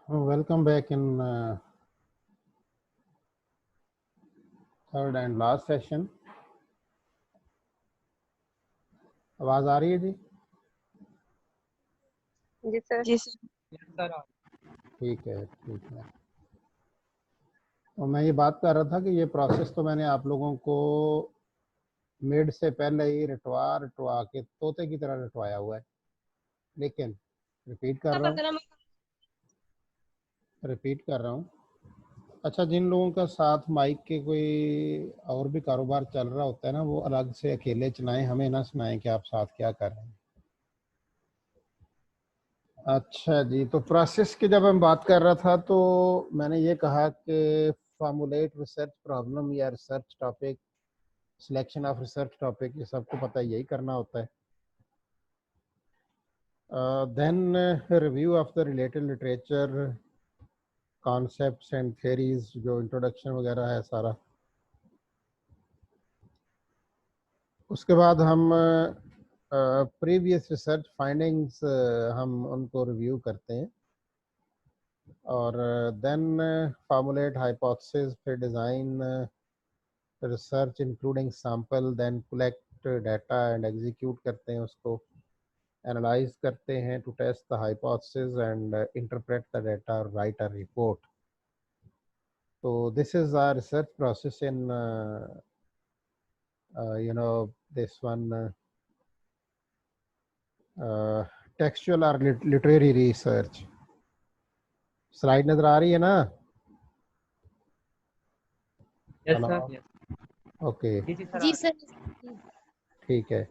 Welcome back in third and last session. आवाज आ रही है जी? जी सर। जी सर। ठीक है, ठीक है। तो मैं ये बात कर रहा था कि ये प्रोसेस तो मैंने आप लोगों को मिड से पहले ही रटवा के तोते की तरह रटवाया हुआ है, लेकिन रिपीट कर रहा हूँ। अच्छा, जिन लोगों का साथ माइक के कोई और भी कारोबार चल रहा होता है ना, वो अलग से अकेले चलाएं, हमें ना सुनाएं कि आप साथ क्या कर रहे हैं। अच्छा जी, तो प्रोसेस की जब हम बात कर रहा था तो मैंने ये कहा कि फॉर्मुलेट रिसर्च प्रॉब्लम या research topic, selection of research topic, ये सबको पता है, यही करना होता है। Then review of the related literature, concepts and theories, जो इंट्रोडक्शन वगैरह है सारा। उसके बाद हम प्रीवियस रिसर्च फाइंडिंग्स हम उनको रिव्यू करते हैं, और देन फॉर्मुलेट हाइपोथेसिस, फिर design research including sample, then collect data and execute करते हैं उसको, एनालाइज करते हैं to test the hypothesis and interpret the data, write a report. तो this is our research process in this one textual और literary research. Slide नजर आ रही है ना? ओके, जी सर। ठीक है।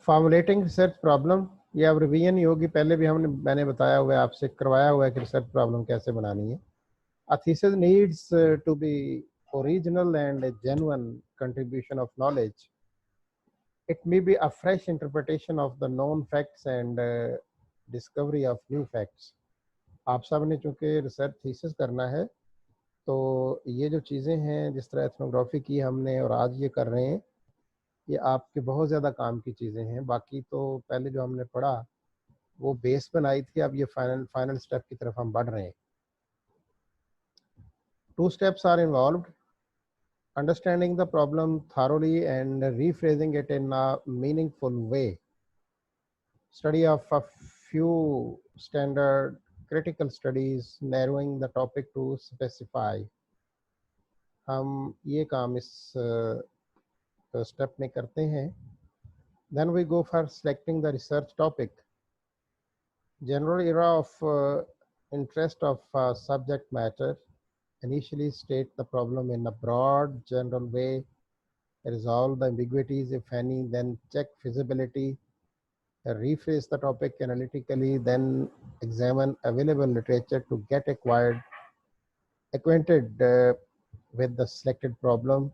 फॉर्मुलेटिंग रिसर्च प्रॉब्लम, ये अब रिवीजन ही होगी, पहले भी मैंने बताया हुआ है, आपसे करवाया हुआ है कि रिसर्च प्रॉब्लम कैसे बनानी है। A thesis needs to be original and a genuine contribution of knowledge. It may be a fresh interpretation of the known facts and discovery of new facts. आप सब ने चूंकि रिसर्च थीसिस करना है, तो ये जो चीज़ें हैं, जिस तरह एथनोग्राफी की हमने और आज ये कर रहे हैं, ये आपके बहुत ज़्यादा काम की चीज़ें हैं। बाकी तो पहले जो हमने पढ़ा वो बेस बनाई थी, अब ये फाइनल स्टेप की तरफ हम बढ़ रहे हैं। 2 steps are involved: understanding the problem thoroughly and rephrasing it in a meaningful way, study of a few standard critical studies, narrowing the topic to specify. हम ये काम इस स्टेप में करते हैं। Then we go for selecting the research topic. General area of interest of subject matter. Initially state the problem in a broad general way, resolve the ambiguities if any, then check feasibility, rephrase the topic analytically, then examine available literature to get acquainted with the selected problem,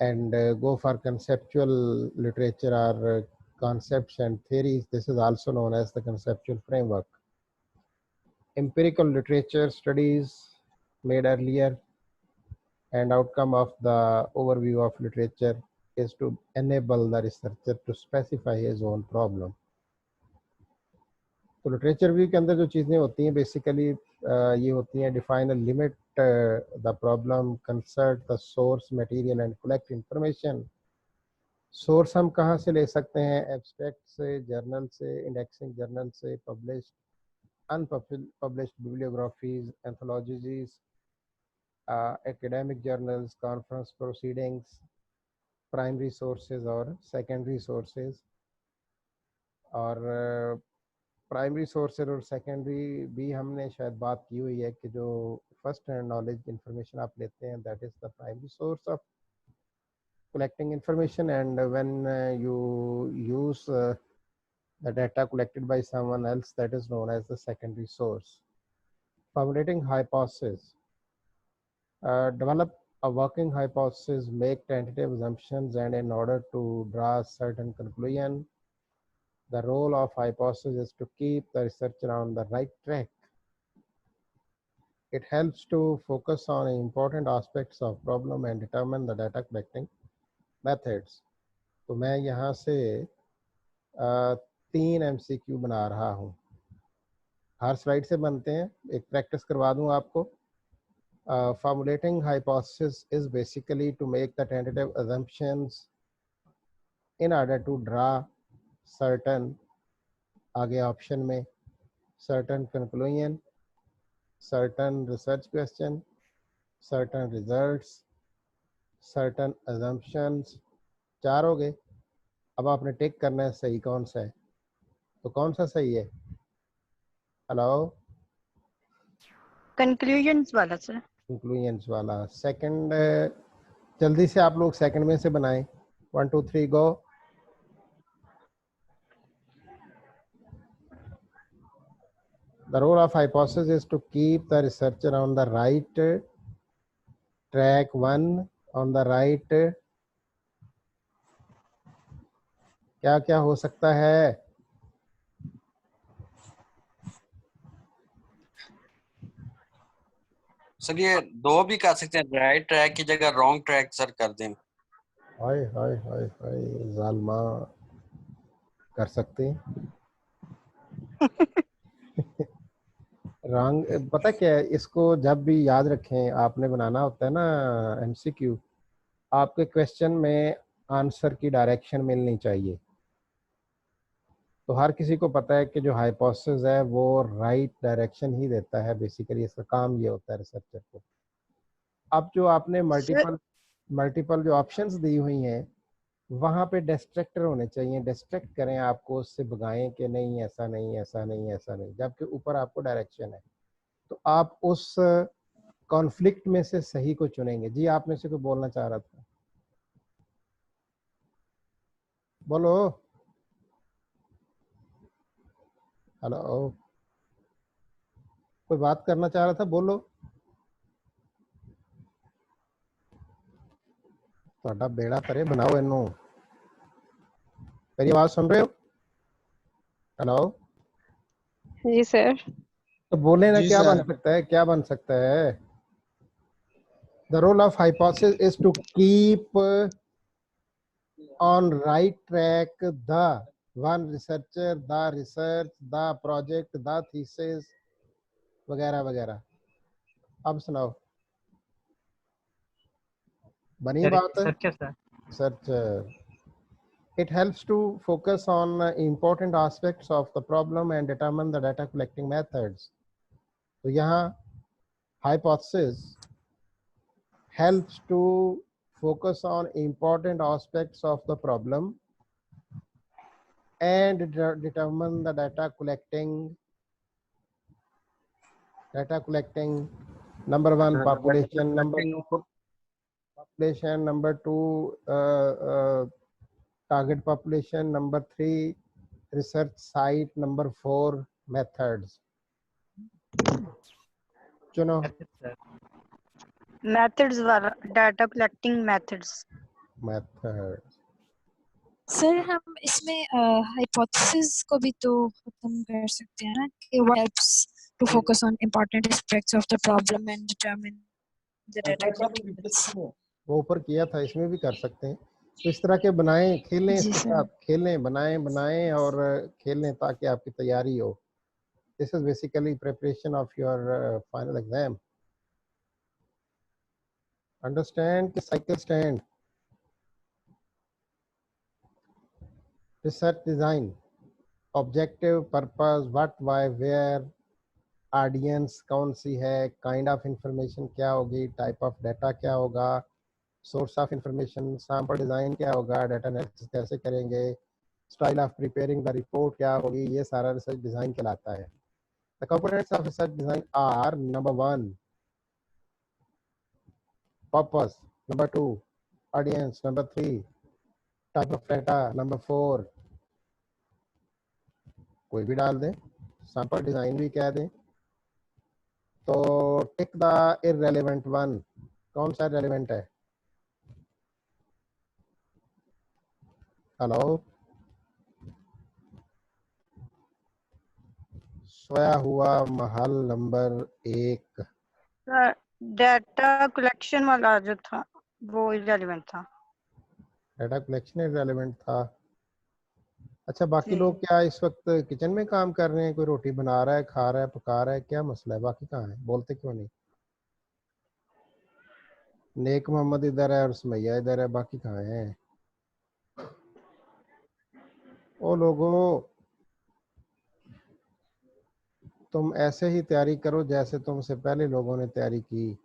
and go for conceptual literature or concepts and theories. This is also known as the conceptual framework. Empirical literature studies made earlier, and outcome of the overview of literature is to enable the researcher to specify his own problem. तो literature review के अंदर जो चीज़ें होती हैं basically ये होती हैं: define a limit the problem, consult the source material and collect information. Source हम कहाँ से ले सकते हैं? एब्स्ट्रैक्ट से, जर्नल से, इंडेक्सिंग जर्नल से, published unpublished bibliographies, anthologies, academic journals, conference proceedings, primary sources और secondary sources। और प्राइमरी सोर्सेज और सेकेंडरी भी हमने शायद बात की हुई है कि जो फर्स्ट हैंड नॉलेज इंफॉर्मेशन आप लेते हैं, that is the primary source of collecting information, and when you use the data collected by someone else, that is known as the secondary source. Formulating hypothesis. Develop a working hypothesis, make tentative assumptions, and in order to draw a certain conclusion, the role of hypothesis is to keep the researcher on the right track. It helps to focus on important aspects of problem and determine the data collecting methods. तो मैं यहाँ से 3 MCQ बना रहा हूँ। हर slide से बनते हैं, एक प्रैक्टिस करवा दूं आपको. Formulating hypothesis is basically to make the tentative assumptions in order to draw certain, आगे ऑप्शन में, certain conclusion, certain research question, certain results, certain assumptions. 4 हो गए. अब आपने टिक करना है सही कौन सा है. तो कौन सा सही है? हेलो, कंक्लूजन्स वाला सर. कंक्लूजन्स वाला. सेकंड, जल्दी से आप लोग सेकंड में से बनाएं. 1 2 3 गो. The role of hypothesis is to keep the researcher on the right track, one on the right. क्या क्या हो सकता है? सर ये दो भी कर सकते हैं, राइट ट्रैक की जगह रॉन्ग ट्रैक सर कर दें. हाय हाय हाय हाय जालमा, कर सकते हैं. रंग पता क्या है, इसको जब भी याद रखें, आपने बनाना होता है ना एमसीक्यू, आपके क्वेश्चन में आंसर की डायरेक्शन मिलनी चाहिए. तो हर किसी को पता है कि जो हाइपोथेसिस है वो राइट डायरेक्शन ही देता है. बेसिकली इसका काम ये होता है रिसर्चर को. अब जो आपने मल्टीपल जो ऑप्शंस दी हुई हैं, वहाँ पे डिस्ट्रैक्टर होने चाहिए. डिस्ट्रैक्ट करें आपको, उससे भगाएं कि नहीं ऐसा नहीं, ऐसा नहीं, ऐसा नहीं, जबकि ऊपर आपको डायरेक्शन है. तो आप उस कॉन्फ्लिक्ट में से सही को चुनेंगे. जी, आप में से कोई बोलना चाह रहा था, बोलो. हेलो, कोई बात करना चाह रहा था, बोलो. ਤੁਹਾਡਾ बेड़ा तरे बनाओ इनू. मेरी आवाज सुन रहे हो? हेलो, जी सर. तो बोले ना, जी क्या सर. बन सकता है, क्या बन सकता है? The role of hypothesis is to keep on right track the one researcher, the research, the project, the thesis, वगैरह वगैरह. अब सुनाओ, बनी बात? Researcher. It helps to focus on important aspects of the problem and determine the data collecting methods. तो यहाँ hypothesis helps to focus on important aspects of the problem and determine the data collecting. Number one, population. Number two, population. Number two, target population. Number three, research site. Number four, methods. चुनो. Methods वाला, data collecting methods. Methods. Sir हम इसमें hypothesis को भी तो खत्म कर सकते हैं ना, कि what helps to focus on important aspects of the problem and determine the data collecting methods. वो ऊपर किया था, इसमें भी कर सकते हैं. तो इस तरह के बनाएं, खेलें जी इसके सर. साथ, खेलें, बनाएं और खेलें ताकि आपकी तैयारी हो. This is basically preparation of your final exam. Understand the cycle stand. Research design. Objective, purpose, what, why, where, audience कौन सी है, kind of information क्या होगी, type of data क्या होगा, source of information, sample design क्या होगा, data analysis कैसे करेंगे, style of preparing the report क्या होगी. ये सारा research design कहलाता है. The components of research design are: number one, purpose; number two, audience; number three, type of data; number four, कोई भी डाल दें, sample design भी कह दें. तो टिक द irrelevant one. कौन सा relevant है? हेलो, सोया हुआ महल नंबर 1. डाटा कलेक्शन वाला जो था वो इररिलेवेंट था. डाटा कलेक्शन इररिलेवेंट था. अच्छा, बाकी लोग क्या इस वक्त किचन में काम कर रहे हैं? कोई रोटी बना रहा है, खा रहा है, पका रहा है, क्या मसला है? बाकी कहाँ है? बोलते क्यों नहीं? नेक मोहम्मद इधर है और सुमैया इधर है, बाकी कहाँ है? ओ लोगों, तुम ऐसे ही तैयारी करो जैसे तुमसे पहले लोगों ने तैयारी की।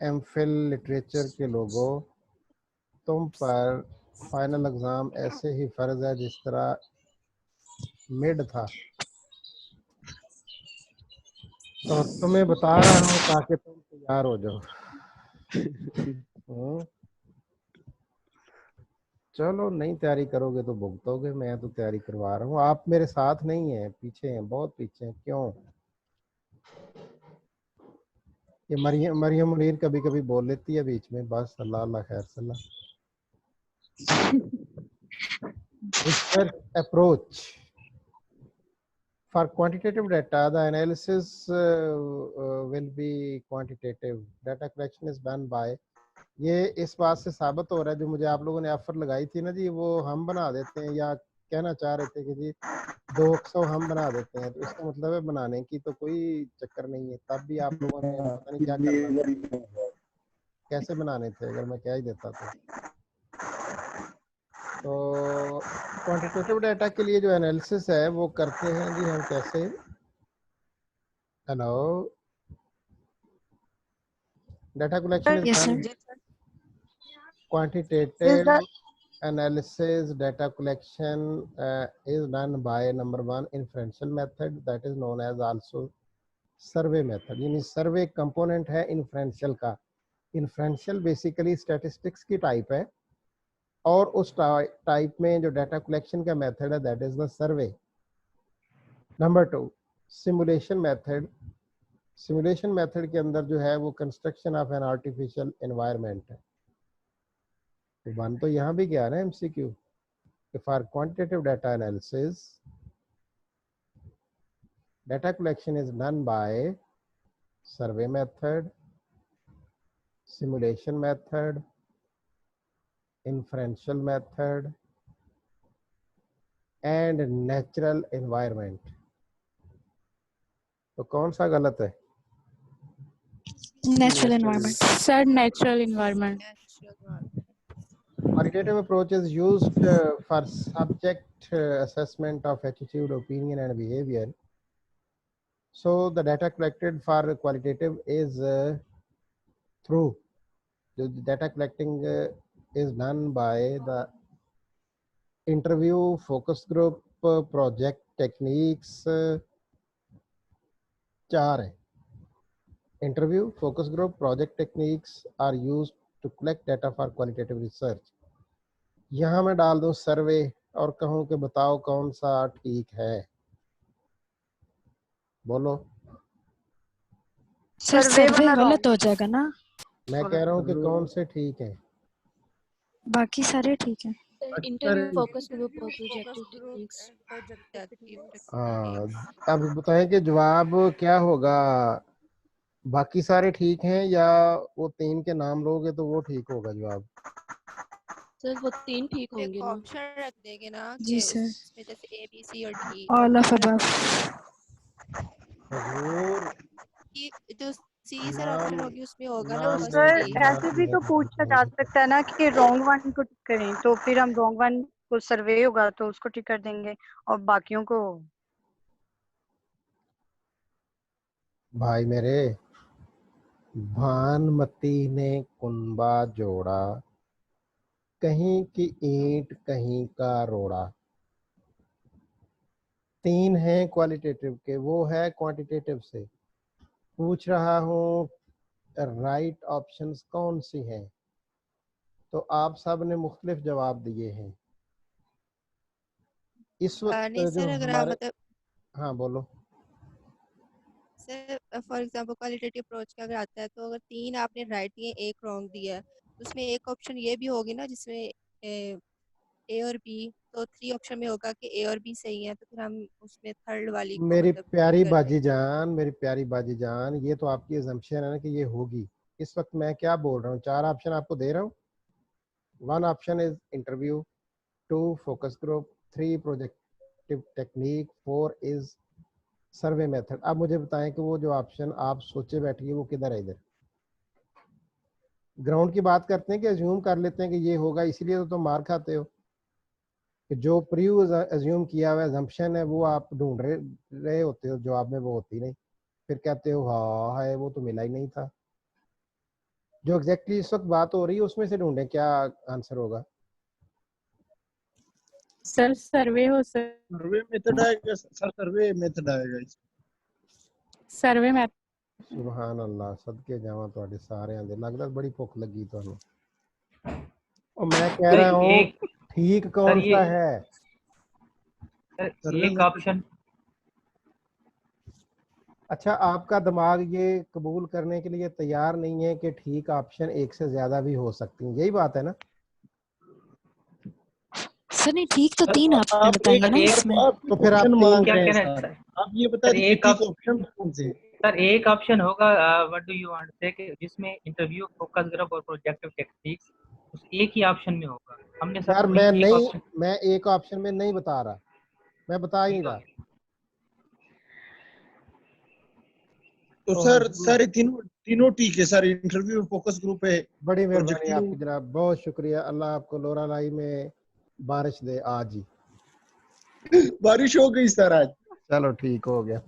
एमफिल लिटरेचर के लोगों, तुम पर फाइनल एग्जाम ऐसे ही फर्ज है जिस तरह मिड था। तो तुम्हें बता रहा हूँ ताकि तुम तैयार हो जाओ। हम्म, चलो, नहीं तैयारी करोगे तो भुगतोगे। मैं तो तैयारी करवा रहा हूँ, आप मेरे साथ नहीं हैं, पीछे हैं, बहुत पीछे हैं। क्यों? ये मरियम मरियम मुनीर कभी कभी बोल लेती है बीच में, बस अल्लाह अल्लाह खैर सल्ला। Research approach. For quantitative data, the analysis will be quantitative. Data collection is done by, ये इस बात से साबित हो रहा है जो मुझे आप लोगों ने ऑफर लगाई थी ना जी, वो हम बना देते हैं, या कहना चाह रहे थे कि जी 200 हम बना देते हैं, तो इसका मतलब है बनाने की तो कोई चक्कर नहीं है। तब भी आप लोगों ने पता नहीं क्या करना था, कैसे बनाने थे, अगर मैं क्या ही देता तो क्वांटिटेटिव डाटा के लिए जो एनालिसिस है वो करते हैं जी हम कैसे। Hello, data collection is Yes, done sir. Is quantitative the analysis. Data collection is done by number one inferential method, that is known as also survey method. यानी सर्वे कंपोनेंट है इन्फ्रेंशियल का। इन्फ्रेंशियल बेसिकली स्टैटिस्टिक्स की type है, और उस type में जो data collection का मेथड है that is the survey. Number two, simulation method. Simulation method के अंदर जो है वो construction of an artificial environment है। तो वन तो यहाँ भी गया ना MCQ, for quantitative data analysis data collection is done by survey method, simulation method, inferential method and natural environment। तो कौन सा गलत है? Natural environment. Sir, natural environment. Qualitative approach is used for subject assessment of attitude, opinion and behavior. So the data collected for qualitative is through the data collecting is done by the interview, focus group, project techniques, चार है। Interview, focus group, project techniques are used to collect data for qualitative research। यहाँ मैं डाल दूं सर्वे और कहूँ कि बताओ कौन सा ठीक है, बोलो। सर सर्वे सर्वे वाला गलत wrong हो जाएगा ना, मैं कह रहा हूँ कि कौन से ठीक है। बाकी सारे ठीक है। Interview, focus group, or projective techniques. हाँ, अब बताएं कि जवाब क्या होगा। बाकी सारे ठीक हैं या वो तीन के नाम लोगे तो वो ठीक होगा जवाब? सर वो तीन ठीक एक होंगे ना? ऑप्शन रख देंगे ना जी कि सर। उसमें जैसे ए बी सी और डी All of above. हुजूर, की जो सी सर नाम ऑप्शन होगी उसमें होगा ना तो नाम फर्स्ट सर दे डी। ऐसे भी तो पूछा जा सकता है ना कि रॉन्ग वन को टिक करें, तो फिर हम रॉन्ग वन को सर्वे होगा तो उसको टिक कर देंगे और बाकियों को। भाई मेरे, भानमती ने कुनबा जोड़ा, कहीं की ईंट कहीं का रोड़ा। तीन हैं क्वालिटेटिव के, वो है क्वांटिटेटिव से। पूछ रहा हूँ राइट ऑप्शंस कौन सी हैं, तो आप सब ने मुख्तलिफ जवाब दिए हैं। इस वक्त नहीं जो सर अगर आप हमारे, मतलब हाँ बोलो। Sir for example qualitative approach का अगर आता है तो अगर तीन आपने राइट दिए एक रॉन्ग दिया है तो उसमें एक ऑप्शन ये भी होगी ना जिसमें ए और बी, तो थ्री ऑप्शन में होगा कि ए और बी सही है, तो फिर हम उसमें थर्ड वाली को मेरी मतलब प्यारी करते बाजी हैं। जान, मेरी प्यारी बाजी जान, ये तो आपकी अजम्पशन है ना कि ये होगी, इस वक्त मैं क्या बोल रहा हूँ, 4 ऑप्शन आपको दे रहा हूँ। 1 option is interview, 2 focus group, 3 projective technique, 4 is survey method. अब मुझे बताएं कि वो जो ऑप्शन आप सोचे बैठिए वो किधर है। इधर ग्राउंड की बात करते हैं कि अज्यूम कर लेते हैं कि ये होगा, इसीलिए तो तुम मार खाते हो कि जो प्री अज्यूम किया हुआ अजम्पशन है वो आप ढूंढ रहे होते हो, जवाब में वो होती नहीं, फिर कहते हो हाँ है वो तो मिला ही नहीं था। जो एग्जैक्टली इस वक्त बात हो रही है उसमें से ढूंढें क्या आंसर होगा। सर सर्वे हो सर, सर्वे मेथड आएगा सर, सर्वे मेथड आएगा इसमें। सर्वे में सुभान अल्लाह, सदके जावां ਤੁਹਾਡੇ ਸਾਰਿਆਂ ਦੇ। लगता बड़ी भुख लगी ਤੁਹਾਨੂੰ। और मैं कह सर रहा हूँ एक ठीक कौन सर ये सा है। सर सर्वे एक मेथड ऑप्शन अच्छा, आपका दिमाग ये कबूल करने के लिए तैयार नहीं है कि ठीक ऑप्शन एक से ज्यादा भी हो सकती हैं, यही बात है ना। सर नहीं, ठीक तो सर 3 आपने आप बताई एक है ना एक इसमें। आप तो फिर आप ऑप्शन तीन मांग क्या रहे हैं कहना है सर, सर? आप ये बता सर दीजिए एक ठीक आप ऑप्शन कौन से। सर एक ऑप्शन होगा what do you want say कि जिसमें इंटरव्यू, फोकस ग्रुप और प्रोजेक्टिव टेक्निक्स उस एक ही ऑप्शन में होगा। हमने सर यार वही एक ऑप्शन मैं एक ऑप्शन में नहीं बता रहा, मैं बता ही नहीं रहा। तो ओ सर हजूर, सारे तीनों तीनों ठीक है सर, इंटरव्यू फोकस ग्रुप है, बड़ी मेहरबानी प्रोजेक्टिव। आपकी जनाब, बहुत शुक्रिया। अल्लाह आपको लोरा लाई में बारिश दे आज ही। बारिश हो गई सर आज। चलो ठीक हो गया।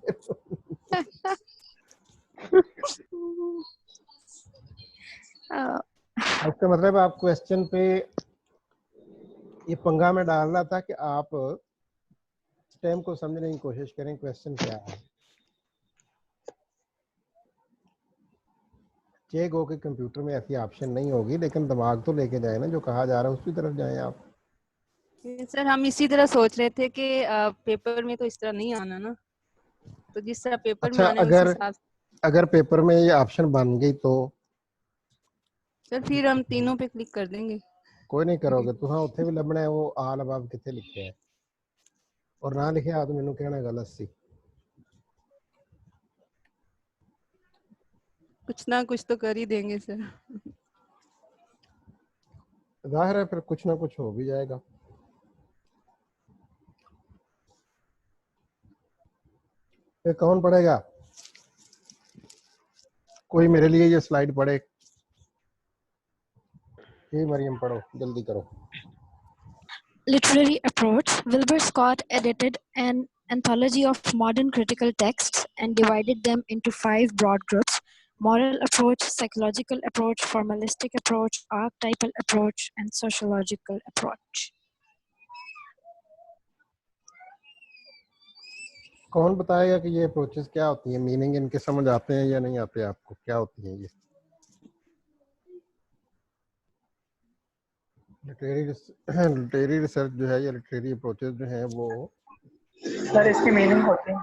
इसका मतलब आप क्वेश्चन पे ये पंगा में डाल रहा था कि आप स्टेम को समझने की कोशिश करें क्वेश्चन क्या है। चेक हो के कंप्यूटर में ऐसी ऑप्शन नहीं होगी, लेकिन दिमाग तो लेके जाए ना, जो कहा जा रहा है उसी तरफ जाएं आप। सर हम इसी तरह सोच रहे थे कि पेपर में तो इस तरह नहीं आना ना, तो जिस तरह पेपर में अच्छा, आना है उस हिसाब से। अगर पेपर में ये ऑप्शन बन गई तो सर फिर हम तीनों पे क्लिक कर देंगे। कोई नहीं करोगे तो हाँ उत्थे भी लभना है वो आल अबाब कितने लिखे है, और ना लिखे आ तो मैनू कहना गलत सी। कुछ ना कुछ तो कर ही देंगे सर। जाहिर है फिर कुछ ना कुछ हो भी जाएगा। फिर कौन पढ़ेगा? कोई मेरे लिए ये स्लाइड पढ़े। ये मरियम पढ़ो, जल्दी करो। Literary approach. Wilbur Scott edited an anthology of modern critical texts and divided them into 5 broad groups: moral approach, psychological approach, formalistic approach, archetypal approach, and sociological approach. कौन बताएगा कि ये अप्रोचेस क्या होती हैं, मीनिंग इनके समझ आते हैं या नहीं आते आपको, क्या होती हैं ये? लिटरेरी रिसर्च जो है या लिटरेरी अप्रोचेस जो हैं वो सर इसके मीनिंग होते हैं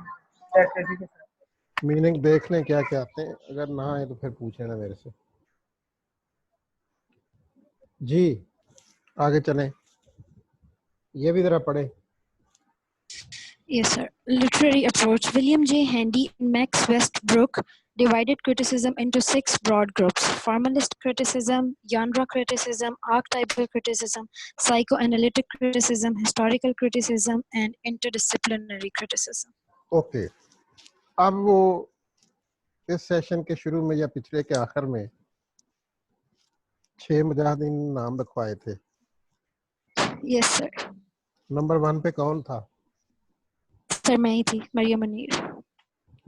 स्ट्रेटजी के साथ। मीनिंग देख लें क्या क्या आते हैं, अगर ना आए तो फिर पूछ लेना मेरे से। जी आगे चलें, ये भी जरा पढ़े। Yes, sir. Literary approach. William J. Handy and Max Westbrook divided criticism into 6 broad groups: formalist criticism, genre criticism, archetypal criticism, psychoanalytic criticism, historical criticism, and interdisciplinary criticism. Okay, अब वो इस सेशन के शुरू में या पिछले के आखिर में 6 मुजाहिदीन नाम रखवाए थे। Yes, sir. नंबर 1 पे कौन था? सर मैं ही थी, मरियम मुनीर।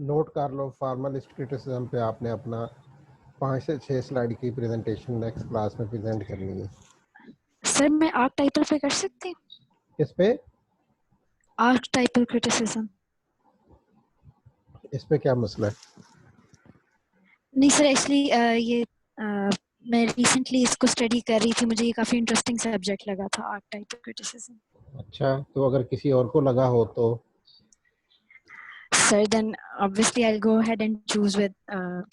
नोट कर लो, फॉर्मलिस्ट क्रिटिसिज्म पे आपने अपना 5 से 6 स्लाइड की प्रेजेंटेशन नेक्स्ट क्लास में प्रेजेंट करनी है। सर मैं आर्कटाइपल पे कर सकती हूँ? किस पे? आर्कटाइपल क्रिटिसिज्म। इस पे क्या मसला है? नहीं सर, एक्चुअली ये मैं रिसेंटली इसको स्टडी कर रही थी, मुझे ये काफी इंटरेस्टिंग सब्जेक्ट लगा था, आर्कटाइपल क्रिटिसिज्म। अच्छा, तो अगर किसी और को लगा हो तो Sir, then obviously I'll go ahead and choose with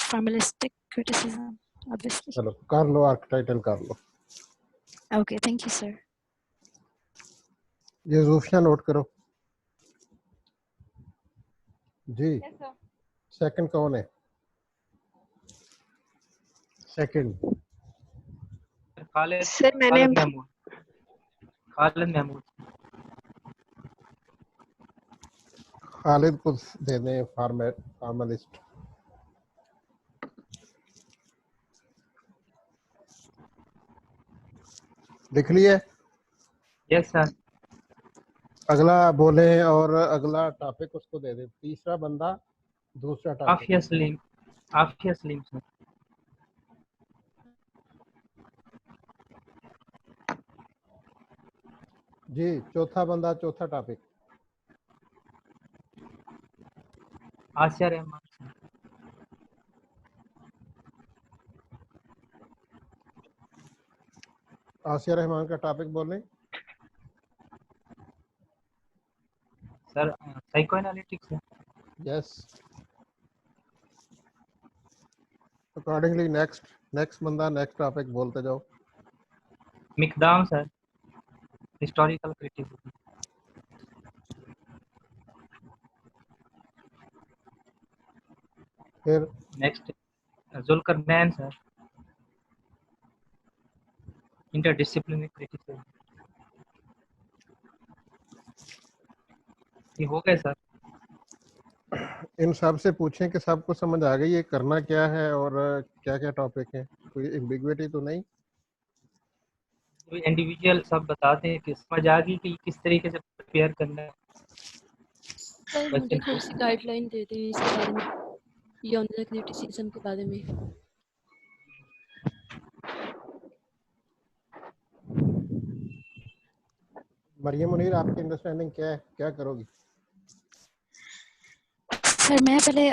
formalistic criticism, obviously. चलो कर लो, आर्कटाइटल कर लो। Okay, thank you, sir. ये ज़ूफिया नोट करो जी। सेकंड कौन है? सेकंड खालिद सर मैंने खालिद महमूद खालिद महमूद खालिद को दे दें फार्मलिस्ट। लिख लिए? Yes sir. अगला बोले और अगला टॉपिक उसको दे दे। तीसरा बंदा दूसरा टॉपिक। आफिया सलीम सर। जी चौथा बंदा चौथा टॉपिक। आसिया रहमान सर। आसिया रहमान का टॉपिक बोलें सर साइको एनालिटिक्स है। यस। अकॉर्डिंगली नेक्स्ट बंदा नेक्स्ट टॉपिक बोलते जाओ। Miqdam sir historical criticism. फिर next Zulqarnain sir interdisciplinary criticism. ये हो गए सर। इन सब से पूछें कि सबको समझ आ गई ये करना क्या है और क्या क्या टॉपिक है, कोई एम्बिग्विटी तो नहीं? इंडिविजुअल सब बताते हैं कि समझ आ गई कि किस तरीके से प्रिपेयर करना है सर मुझे बच्चन को। थोड़ी सी गाइडलाइन दे दें इसके बारे में, ये ऑनलाइन क्रिटिसिज्म के बारे में। मरियम मुनीर आपकी अंडरस्टैंडिंग क्या है, क्या करोगी? सर मैं पहले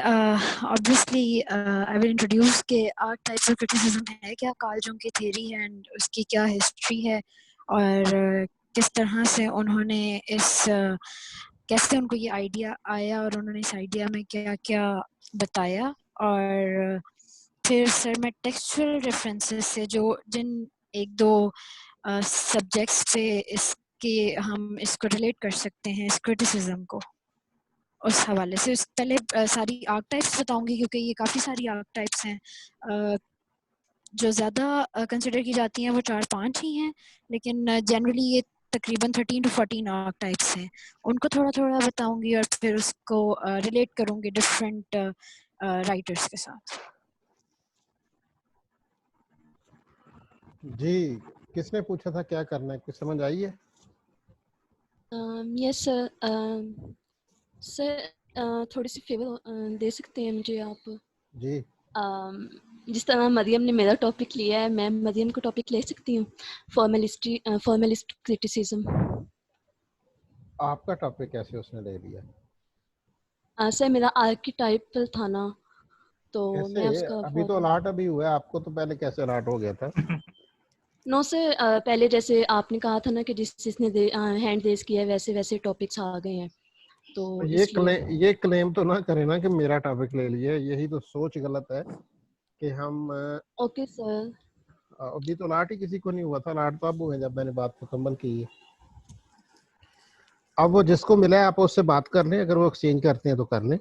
ऑब्वियसली आई विल इंट्रोड्यूस के आर्ट टाइप्स ऑफ क्रिटिसिज्म है क्या, कार्ल जंग की थ्योरी है एंड उसकी क्या हिस्ट्री है और किस तरह से उन्होंने कैसे उनको ये आइडिया आया और उन्होंने इस आइडिया में क्या क्या बताया। और फिर सर मैं टेक्सचुअल रेफरेंसेस से जो जिन एक दो सब्जेक्ट्स पे इसके हम इसको रिलेट कर सकते हैं इस क्रिटिसिज्म को, उस हवाले से पहले सारी आर्क टाइप्स बताऊंगी क्योंकि ये काफ़ी सारी आर्क टाइप्स हैं। जो ज़्यादा कंसिडर की जाती हैं वो 4-5 ही हैं, लेकिन जनरली ये तकरीबन 13 to 14 आर्क टाइप्स हैं। उनको थोड़ा थोड़ा बताऊंगी और फिर उसको रिलेट करूंगी डिफरेंट राइटर्स के साथ। जी किसने पूछा था क्या करना है, कुछ समझ आई है? Yes sir. सर थोड़ी सी फेवर दे सकते हैं मुझे आप? जी जिस तरह मरियम ने मेरा टॉपिक लिया है, मैं मरियम को टॉपिक ले सकती हूँ, फॉर्मलिस्ट क्रिटिसिज्म। आपका टॉपिक कैसे उसने ले लिया? सर मेरा आर्किटाइपल था ना, तो मैं कैसे? उसका अभी तो अलॉट अभी हुआ है, आपको तो पहले कैसे अलॉट हो गया था? नो सर, पहले जैसे आपने कहा था ना कि जिसने हैंड रेज किया है वैसे वैसे टॉपिक्स आ गए हैं, तो ये क्लेम तो ना करे ना कि मेरा टॉपिक ले लिया, यही तो सोच गलत है कि हम ओके सर। अभी तो लाट ही किसी को नहीं हुआ था, लाट तो अब हुए जब मैंने बात मुकम्मल की है। अब वो जिसको मिला है आप उससे बात कर लें, अगर वो एक्सचेंज करते हैं तो कर लें,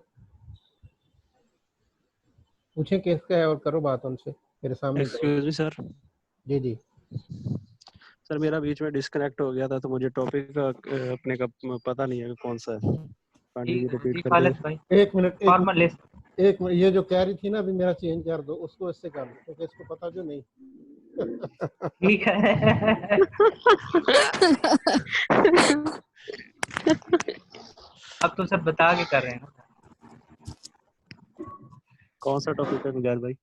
पूछें किसका है और करो बात उनसे मेरे सामने। Excuse me sir. जी जी सर मेरा बीच में डिस्कनेक्ट हो गया था तो मुझे टॉपिक अपने का पता नहीं है कि कौन सा है। काइंडली रिपीट कर दीजिए। एक मिनट ये जो कह रही थी ना अभी मेरा चेंज कर दो, उसको इससे कर दो क्योंकि इसको पता जो नहीं। ठीक है। अब तो सर बता के कर रहे हैं ना। कौन सा टॉपिक है गुजार भाई?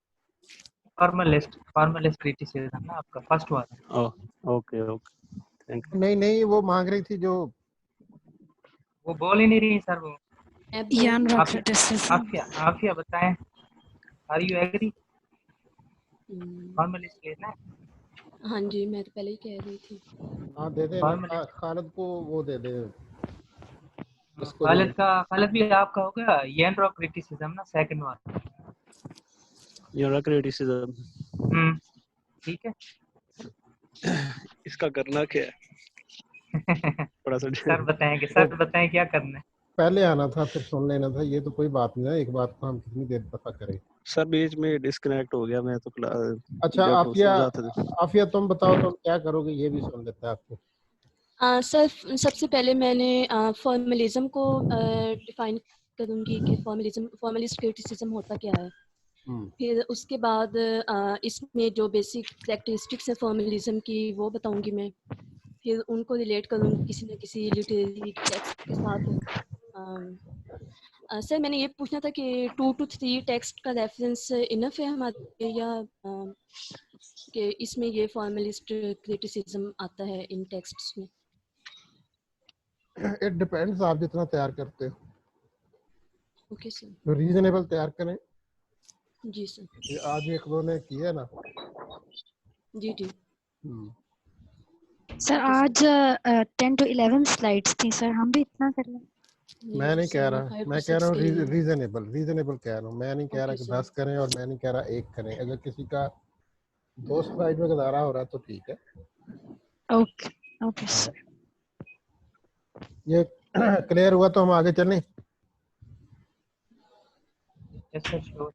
फॉर्मलिस्ट क्रिटिसिज्म ना आपका फर्स्ट वाला। Okay okay thank you. नहीं वो मांग रही थी जो वो बोल ही नहीं रही सर। वो आफिया बताएं, आर यू एग्री? फॉर्मलिस्ट लेना है? हाँ जी, मैं तो पहले ही कह रही थी। हाँ दे दे खालिद को वो दे दे। खालिद भी आपका हो गया। यानरॉक क्रिटिसिज्म ना सेकंड वाला। यानरॉक क्रिटिसिज्म ठीक है। इसका करना क्या है? थोड़ा सा सर बताएं क्या करना है। पहले आना था फिर सुन लेना था, ये तो कोई बात नहीं है, एक बात को हम कितनी देर पता करें। सर बीच में डिस्कनेक्ट हो गया, मैं तो अच्छा जब आफिया, समझाते थे। आफिया तुम बताओ तुम क्या करोगे, ये भी सुन लेते हैं आपको। सर सबसे पहले मैंने फॉर्मलिज्म को डिफाइन करूंगी कि फॉर्मलिस्ट क्रिटिसिज्म होता क्या है। फिर उसके बाद इसमें जो बेसिक कैरेक्टरिस्टिक्स है फॉर्मलिज्म की वो बताऊंगी मैं। फिर उनको रिलेट करूंगी किसी न किसी लिटरेरी टेक्स्ट के साथ। सर मैंने ये पूछना था कि 2 to 3 टेक्स्ट का रेफरेंस इनफ है हमारे, या कि इसमें ये फॉर्मलिस्ट क्रिटिसिज्म आता है इन टेक्स्ट्स में? इट डिपेंड्स, आप जितना तैयार करते हो। Okay sir. तो रीजनेबल तैयार करें। जी सर। ये आज एक दो ने किया ना। जी जी। सर आज 10 to 11 स्लाइड्स थी सर, हम भी इतना कर लें। मैं नहीं कह रहा, मैं कह रहा हूँ रीजनेबल कह रहा हूँ। मैं नहीं कह रहा कि 10 करें और मैं नहीं कह रहा 1 करें। अगर किसी का 2 स्लाइड में गुजारा हो रहा है तो ठीक है। Okay okay sir. ये क्लियर हुआ तो हम आगे चलें। Yes sir sure.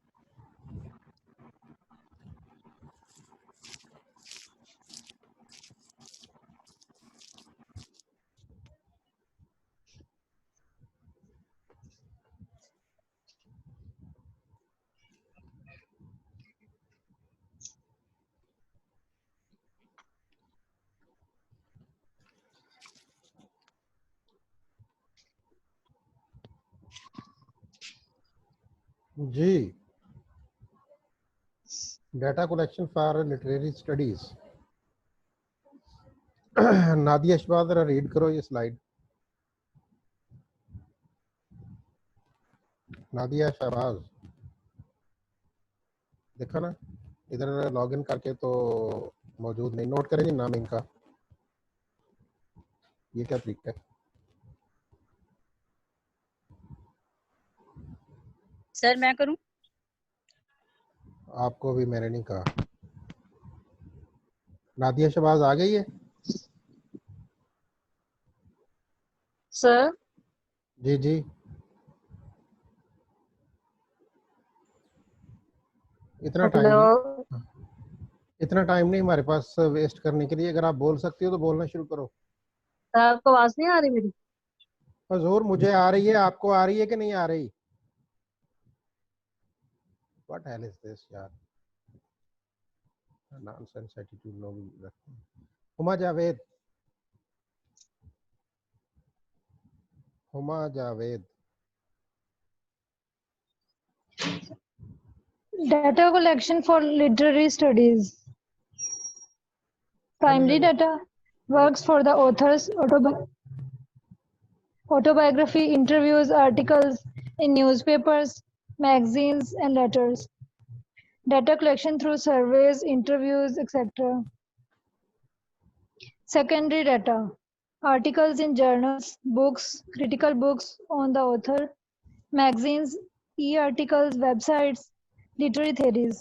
जी, data collection for literary studies. Nadia Shahbaz जरा रीड करो ये स्लाइड। नादिया शहबाज देखा ना, इधर लॉगिन करके तो मौजूद नहीं। नोट करें जी नाम इनका। ये क्या तरीका है? सर मैं करूं? आपको भी मैंने नहीं कहा। नादिया शहबाज आ गई है? सर जी जी। इतना टाइम नहीं हमारे पास वेस्ट करने के लिए। अगर आप बोल सकती हो तो बोलना शुरू करो। आपको आवाज नहीं आ रही मेरी? हुजूर मुझे आ रही है, आपको आ रही है कि नहीं आ रही? व्हाट हेल इज दिस यार, नॉनसेंस एटीट्यूड लोग रखते हैं। Huma Javed, Huma Javed. Data collection for literary studies. Primary data works for the author's autobiography, interviews, articles in newspapers, magazines, and letters. Data collection through surveys, interviews, etc. Secondary data. Articles in journals, books, critical books on the author, magazines, e-articles, websites, literary theories.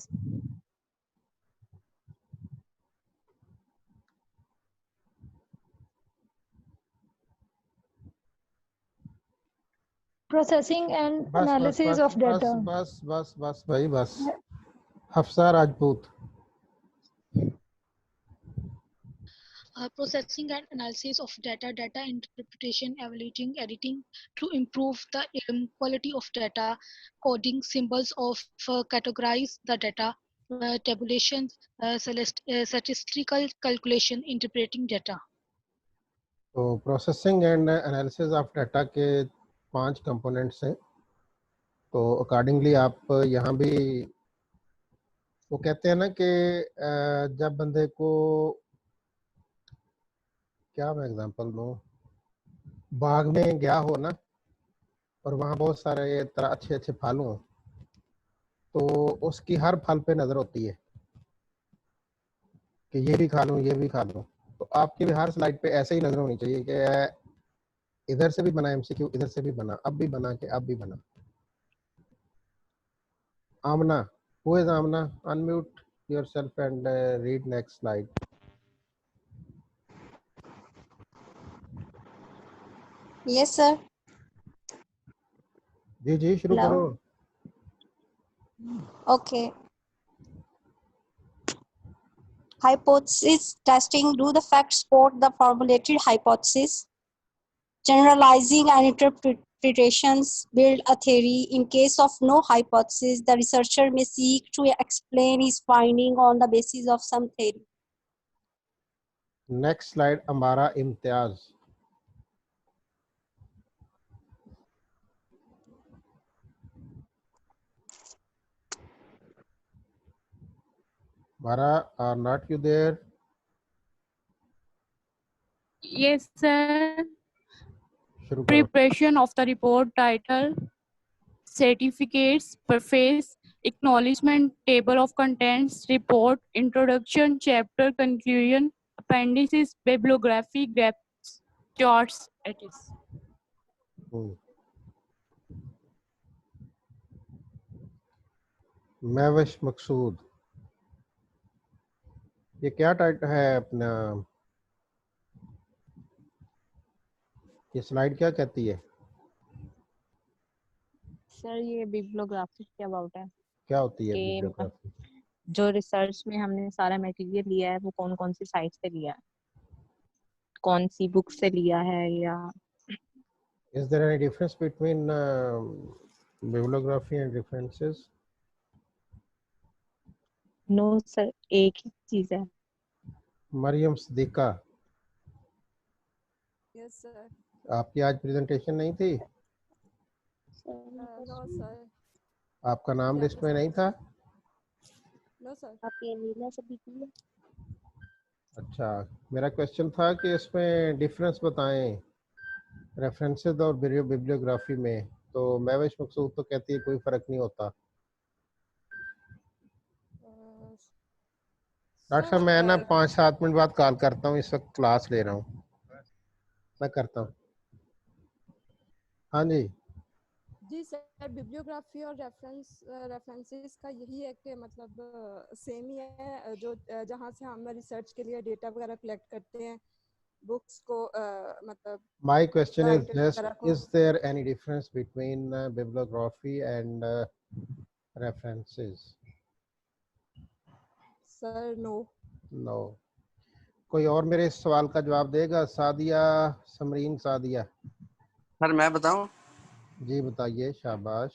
Processing and analysis of data. बस भाई बस। Hafsa Rajput. Processing and analysis of data, data interpretation, evaluating, editing to improve the quality of data, coding symbols of categorize the data, tabulation, statistical calculation, interpreting data. तो processing and analysis of data के 5 components हैं। तो accordingly आप यहाँ भी वो कहते हैं ना कि जब बंदे को, क्या मैं एग्जांपल दूँ, बाग में गया हो ना और वहाँ बहुत सारे अच्छे अच्छे फल हों, तो उसकी हर फल पे नज़र होती है कि ये भी खा लूँ ये भी खा लूँ। तो आपकी भी हर स्लाइड पे ऐसे ही नज़र होनी चाहिए कि इधर से भी बना एमसीक्यू, इधर से भी बना, अब भी बना के अब भी बना। आमना, who is Amna? Unmute yourself and read next slide. Yes, sir. जी जी शुरू Hello. करो। Okay. Hypothesis testing. Do the facts support the formulated hypothesis? Generalizing and interpretations build a theory. In case of no hypothesis, the researcher may seek to explain his finding on the basis of some theory. Next slide, Amara Imtiaz. Mara, are not you there? Yes, sir. शुरू करो. Preparation of the report title, certificates, preface, acknowledgement, table of contents, report, introduction, chapter, conclusion, appendices, bibliography, graphs, charts, etc. Mahwish मकसूद, ये क्या title है अपना, ये slide क्या कहती है? सर ये बिब्लियोग्राफी के अबाउट है क्या होती है कि बिब्लियोग्राफी? जो रिसर्च में हमने सारा मटेरियल लिया है वो कौन कौन सी साइट से लिया है, कौन सी बुक से लिया है, या Is there any difference between bibliography and references? No sir, एक ही चीज है। Mariam Siddiqa, yes sir. आपकी आज प्रेजेंटेशन नहीं थी? No sir. आपका नाम लिस्ट में नहीं था? No sir. आपकी नीला से भी की है। अच्छा, मेरा क्वेश्चन था कि इसमें डिफरेंस बताएं रेफरेंसेस और बिब्लियोग्राफी में, तो महविश मकसूद तो कहती है कोई फर्क नहीं होता। डॉक्टर साहब मैं ना 5-7 मिनट बाद कॉल करता हूँ, इस वक्त क्लास ले रहा हूँ, मैं करता हूँ। हाँ जी जी सर, बिब्लियोग्राफी और रेफरेंसेस का यही है कि मतलब सेम ही है, जो जहाँ से हम रिसर्च के लिए डेटा वगैरह कलेक्ट करते हैं, बुक्स को मतलब My question is just, is there any difference between bibliography and references? Sir no. No. कोई और मेरे इस सवाल का जवाब देगा? सादिया, समरीन सादिया। सर मैं बताऊं? जी बताइए, शाबाश।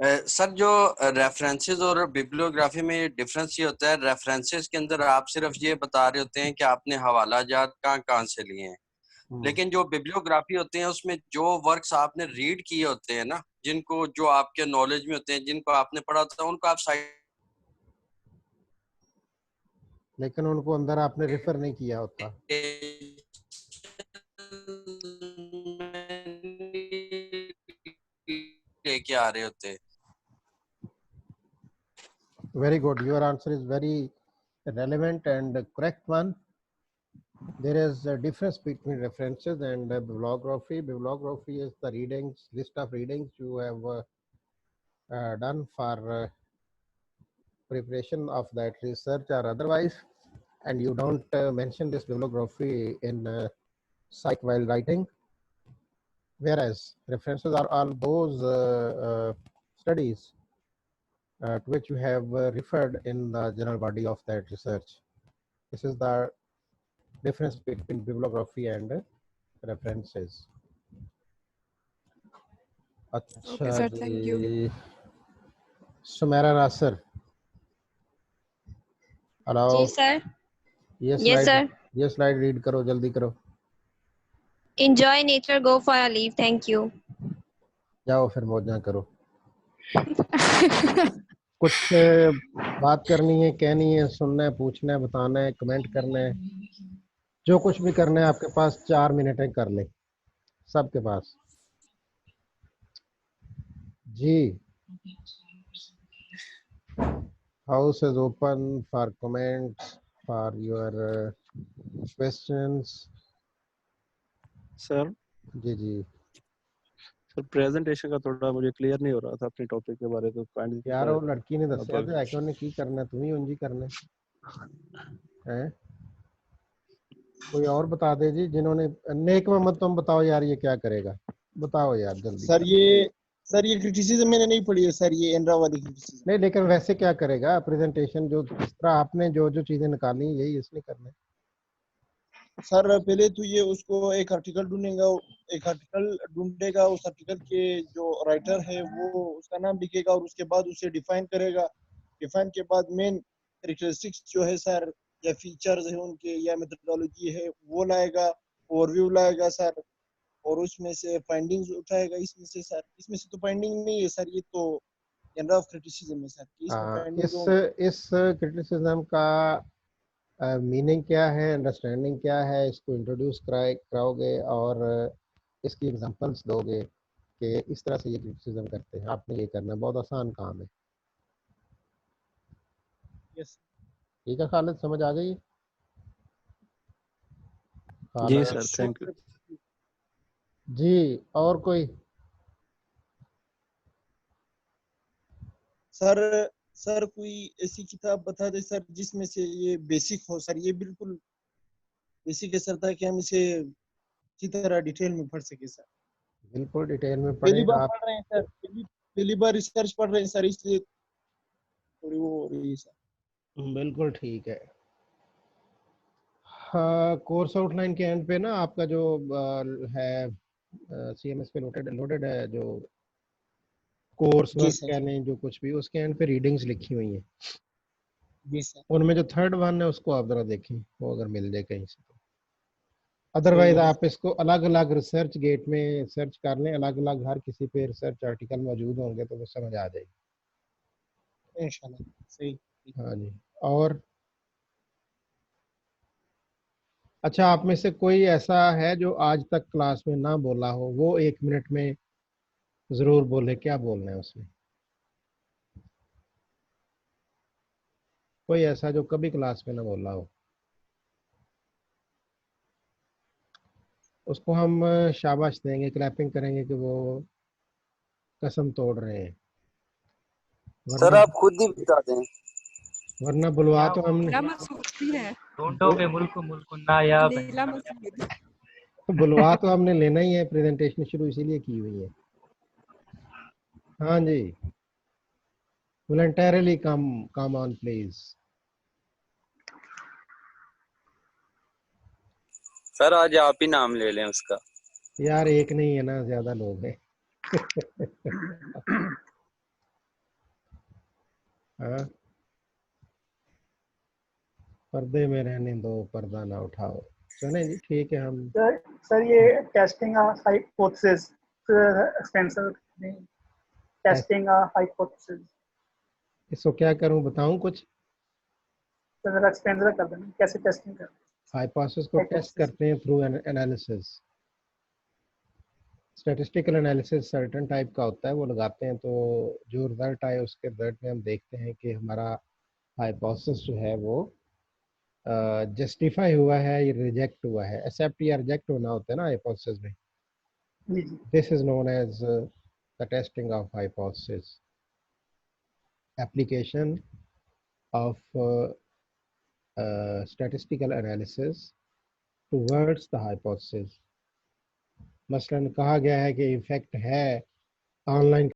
सर जो रेफरेंसेस और बिब्लियोग्राफी में डिफरेंस ये होता है, रेफरेंसेस के अंदर आप सिर्फ ये बता रहे होते हैं कि आपने हवाला जात कहाँ से लिए हैं, लेकिन जो बिब्लियोग्राफी होते हैं उसमें जो वर्क्स आपने रीड किए होते हैं ना, जिनको जो आपके नॉलेज में होते हैं, जिनको आपने पढ़ा होता है, उनको आप साइड, लेकिन उनको अंदर आपने रेफर नहीं किया होता। लेके आ रहे होते हैं। Very good. Your answer is very relevant and correct one. There is a difference between references and bibliography. Bibliography is the readings, list of readings you have done for preparation of that research or otherwise, and you don't mention this bibliography in psych while writing. Whereas references are all those studies to which you have referred in the general body of that research. This is the difference between bibliography and references. Okay, sir, thank you. Sumaira Nasser. Hello. जी sir. ये slide read करो, जल्दी करो। Enjoy nature, go for a leave. Thank you. जाओ फिर मौजा करो। कुछ बात करनी है, कहनी है, सुनना है, पूछना है, बताना है, कमेंट करना है, जो कुछ भी करना है आपके पास 4 मिनट है, कर ले सबके पास। जी, house is open for comments, for your questions. Sir जी सर, प्रेजेंटेशन का थोड़ा मुझे क्लियर नहीं हो रहा था अपने टॉपिक के बारे में, तो यार वो लड़की ने दस्या था कि उन्हें की करना, तुम ही उंजी करना है। कोई और बता दे जी, जिन्होंने नेक मोहम्मद, तुम बताओ यार ये क्या करेगा, बताओ यार जल्दी। सर ये सर ये क्रिटिसिज्म मैंने नहीं पढ़ी है सर, ये एनरा वाली क्रिटिसिज्म। नहीं, लेकिन वैसे क्या करेगा प्रेजेंटेशन, जो जिस तरह आपने जो जो चीजें निकाली यही इसने करना है। सर पहले तो ये उसको एक आर्टिकल ढूंढेगा, उस आर्टिकल के जो राइटर है वो उसका नाम लिखेगा और उसके बाद उसे डिफाइन करेगा। डिफाइन के बाद मेन कैरेक्टरिस्टिक्स जो है सर, या फीचर्स है उनके, या मेथोडोलॉजी है वो लाएगा, ओवरव्यू लाएगा सर, और उसमें से फाइंडिंग्स उठाएगा। इसमें से तो फाइंडिंग नहीं है सर, ये तो जनरल ऑफ क्रिटिसिज्म है सर, कि इसमें फाइंडिंग इस क्रिटिसिज्म का मीनिंग क्या है, अंडरस्टैंडिंग क्या है, इसको इंट्रोड्यूस कराओगे और इसकी एग्जांपल्स दोगे कि इस तरह से ये क्रिटिसिज्म करते हैं। आपने ये करना, बहुत आसान काम है। यस ठीक है खालिद, समझ आ गई? जी सर, थैंक यू। जी, और कोई? सर कोई ऐसी किताब बता दे सर जिसमें से ये बेसिक हो सर, ये बिल्कुल बेसिक है सर, ताकि हम इसे अच्छी तरह डिटेल में पढ़ सके सर। बिल्कुल डिटेल में पहली पढ़ें बार आप। पढ़ रहे हैं सर, पहली बार रिसर्च पढ़ रहे हैं सर, इसलिए थोड़ी वो हो रही है सर। बिल्कुल ठीक है। हाँ, कोर्स आउटलाइन के एंड पे ना आपका जो है CMS पे लोडेड है, जो कोर्स जी वर्क सर। कह लें, जो कुछ भी, उसके एंड पे रीडिंग्स लिखी हुई हैं। जी सर। उनमें जो थर्ड वन है उसको आप जरा देखें, वो अगर मिल जाए कहीं से तो। सही अदरवाइज है। आप इसको अलग अलग रिसर्च गेट में सर्च कर लें, अलग अलग हर किसी पे रिसर्च आर्टिकल मौजूद होंगे तो वो समझ आ जाएगी इंशाल्लाह। सही। हाँ जी। और अच्छा, आप में से कोई ऐसा है जो आज तक क्लास में ना बोला हो, वो 1 मिनट में जरूर बोले। क्या बोलना है उसमें? कोई ऐसा जो कभी क्लास में ना बोला हो, उसको हम शाबाश देंगे, क्लैपिंग करेंगे कि वो कसम तोड़ रहे हैं। सर आप खुद ही बता दें। वरना बुलवा तो हमने नीला मसूद है। ढूंढोगे मुल्क नायाब है। नीला मसूद। बुलवा तो हमने लेना ही है, प्रेजेंटेशन शुरू इसीलिए की हुई है। हाँ जी, voluntarily come on please। Sir आज आप ही नाम ले लें उसका। यार एक नहीं है ना, ज्यादा लोग हैं। हाँ, पर्दे में रहने दो, पर्दा ना उठाओ। चलें जी, ठीक है। हम सर ये testing hypothesis expensive testing hypothesis, इसको क्या करूं, बताऊं कुछ? तो जरा एक्सपेंसिव कर देना, कैसे टेस्टिंग करते हैं? हाइपोथेसिस को टेस्ट करते हैं through analysis. Statistical analysis certain type का होता है, वो लगाते हैं तो जो रिजल्ट आए उसके रिजल्ट में हम देखते हैं कि हमारा हाइपोथेसिस जो है वो जस्टिफाई हुआ है या रिजेक्ट हुआ है। एक्सेप्ट या रिजेक्ट होना होता है ना हाइपोथेसिस में। This is known as the testing of hypothesis, application of statistical analysis towards the hypothesis। मसलन कहा गया है कि इफेक्ट है ऑनलाइन